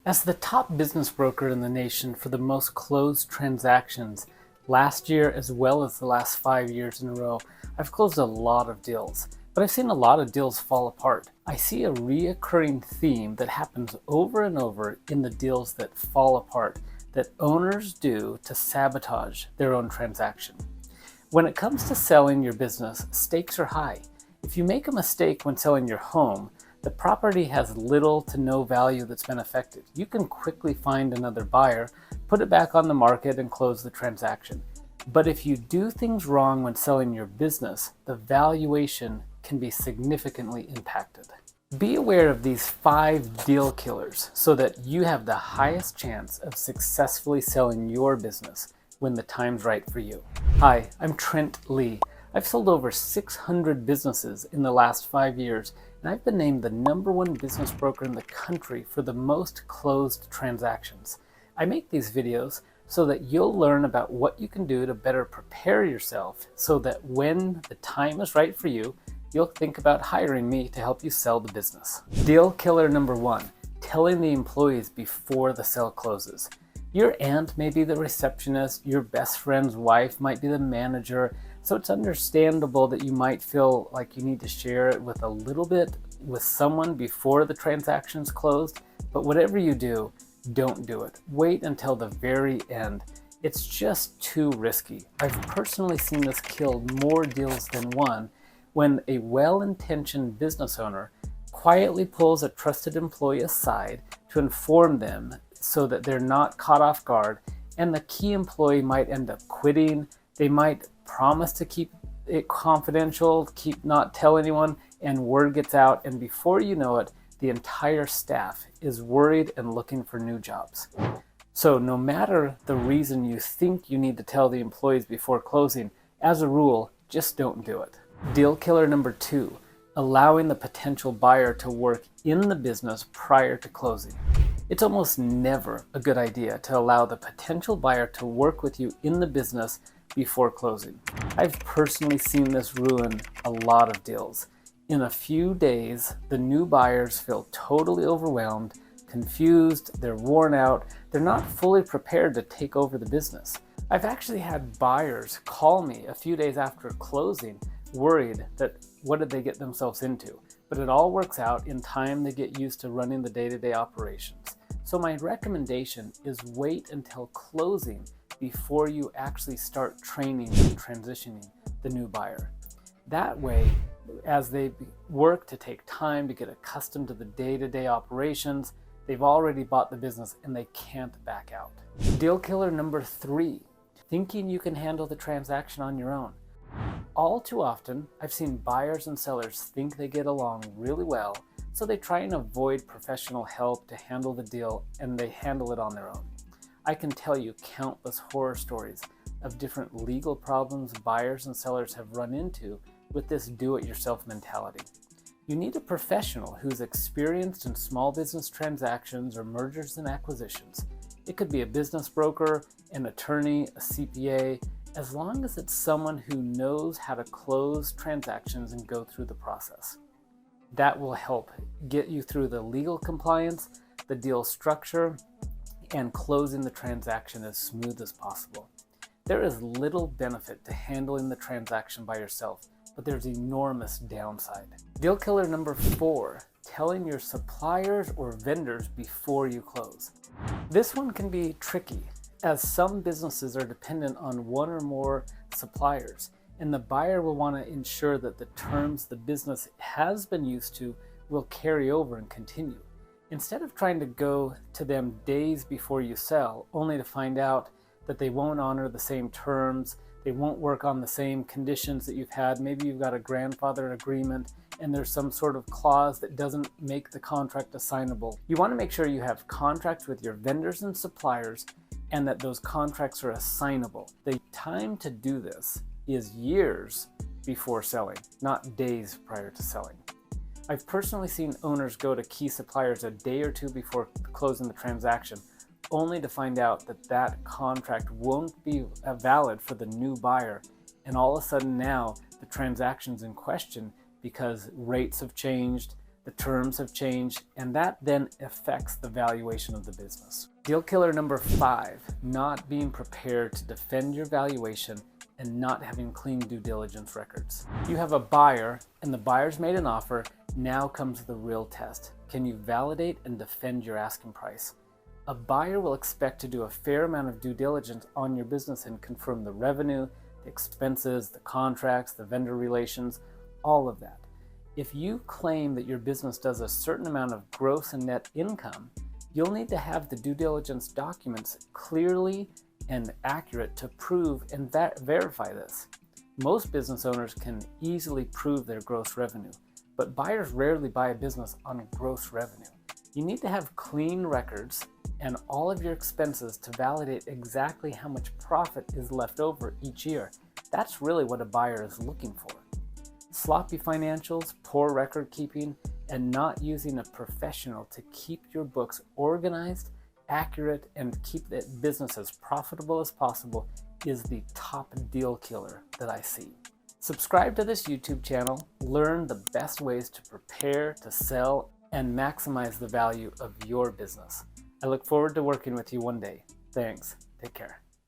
As the top business broker in the nation for the most closed transactions last year as well as the last 5 years in a row, I've closed a lot of deals, but I've seen a lot of deals fall apart. I see a reoccurring theme that happens over and over in the deals that fall apart that owners do to sabotage their own transaction. When it comes to selling your business, stakes are high. If you make a mistake when selling your home, the property has little to no value that's been affected. You can quickly find another buyer, put it back on the market, and close the transaction. But if you do things wrong when selling your business, the valuation can be significantly impacted. Be aware of these 5 deal killers so that you have the highest chance of successfully selling your business when the time's right for you. Hi, I'm Trent Lee. I've sold over 600 businesses in the last 5 years, and I've been named the #1 business broker in the country for the most closed transactions. I make these videos so that you'll learn about what you can do to better prepare yourself so that when the time is right for you, you'll think about hiring me to help you sell the business. Deal killer number 1, telling the employees before the sale closes. Your aunt may be the receptionist, your best friend's wife might be the manager, so it's understandable that you might feel like you need to share it with a little bit with someone before the transaction's closed, but whatever you do, don't do it. Wait until the very end. It's just too risky. I've personally seen this kill more deals than one when a well-intentioned business owner quietly pulls a trusted employee aside to inform them so that they're not caught off guard, and the key employee might end up quitting. They might promise to keep it confidential, not tell anyone, and word gets out, and before you know it, the entire staff is worried and looking for new jobs. So no matter the reason you think you need to tell the employees before closing, as a rule, just don't do it. Deal killer number 2, allowing the potential buyer to work in the business prior to closing. It's almost never a good idea to allow the potential buyer to work with you in the business before closing. I've personally seen this ruin a lot of deals. In a few days, the new buyers feel totally overwhelmed, confused, they're worn out, they're not fully prepared to take over the business. I've actually had buyers call me a few days after closing, worried that what did they get themselves into? But it all works out in time. They get used to running the day-to-day operations. So my recommendation is wait until closing before you actually start training and transitioning the new buyer. That way, as they work to take time to get accustomed to the day-to-day operations, they've already bought the business and they can't back out. Deal killer number 3, thinking you can handle the transaction on your own. All too often, I've seen buyers and sellers think they get along really well, so they try and avoid professional help to handle the deal, and they handle it on their own. I can tell you countless horror stories of different legal problems buyers and sellers have run into with this do-it-yourself mentality. You need a professional who's experienced in small business transactions or mergers and acquisitions. It could be a business broker, an attorney, a CPA, as long as it's someone who knows how to close transactions and go through the process. That will help get you through the legal compliance, the deal structure, and closing the transaction as smooth as possible. There is little benefit to handling the transaction by yourself, but there's enormous downside. Deal killer number 4, telling your suppliers or vendors before you close. This one can be tricky, as some businesses are dependent on one or more suppliers, and the buyer will want to ensure that the terms the business has been used to will carry over and continue. Instead of trying to go to them days before you sell, only to find out that they won't honor the same terms, they won't work on the same conditions that you've had. Maybe you've got a grandfather agreement and there's some sort of clause that doesn't make the contract assignable. You want to make sure you have contracts with your vendors and suppliers and that those contracts are assignable. The time to do this is years before selling, not days prior to selling. I've personally seen owners go to key suppliers a day or two before closing the transaction, only to find out that that contract won't be valid for the new buyer, and all of a sudden now the transaction's in question because rates have changed, the terms have changed, and that then affects the valuation of the business. Deal killer number 5, not being prepared to defend your valuation and not having clean due diligence records. You have a buyer and the buyer's made an offer. Now comes the real test. Can you validate and defend your asking price? A buyer will expect to do a fair amount of due diligence on your business and confirm the revenue, the expenses, the contracts, the vendor relations, all of that. If you claim that your business does a certain amount of gross and net income, you'll need to have the due diligence documents clearly and accurate to prove and verify this. Most business owners can easily prove their gross revenue, but buyers rarely buy a business on gross revenue. You need to have clean records and all of your expenses to validate exactly how much profit is left over each year. That's really what a buyer is looking for. Sloppy financials, poor record keeping, and not using a professional to keep your books organized, accurate, and keep the business as profitable as possible is the top deal killer that I see. Subscribe to this YouTube channel, learn the best ways to prepare, to sell, and maximize the value of your business. I look forward to working with you one day. Thanks. Take care.